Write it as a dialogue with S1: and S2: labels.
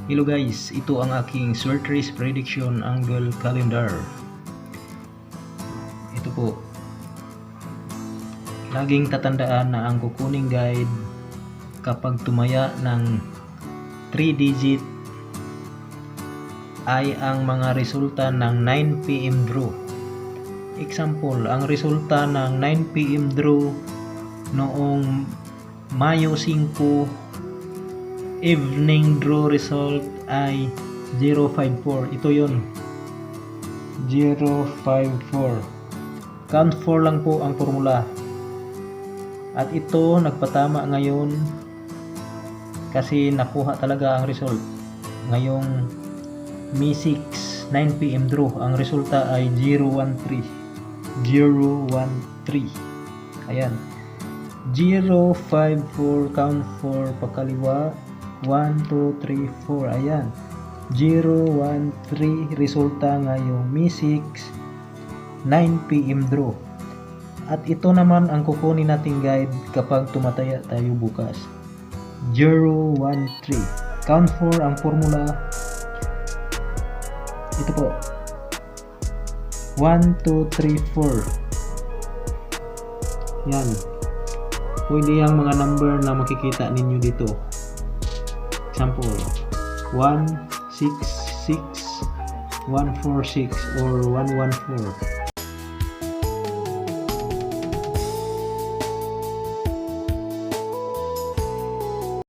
S1: Hello guys, ito ang aking short race prediction angle calendar. Ito po. Laging tatandaan na ang kukuning guide kapag tumaya ng 3 digit ay ang mga resulta ng 9 PM draw. Example, ang resulta ng 9 PM draw noong Mayo 5 evening draw result ay 054. Ito yun, 054. Count 4 lang po ang formula, at ito nagpatama ngayon kasi nakuha talaga ang result ngayong May 6 9 PM draw. Ang resulta ay 013. Ayan, 054, count 4 pakaliwa, 1, 2, 3, 4. Ayan, 013 resulta ngayong May 6 9 PM draw. At ito naman ang kukunin nating guide kapag tumataya tayo bukas, 013. Count 4 ang formula. Ito po, 1, 2, 3, 4. Yan, pwede yung mga number na makikita ninyo dito. Example, 166, 146 or 114.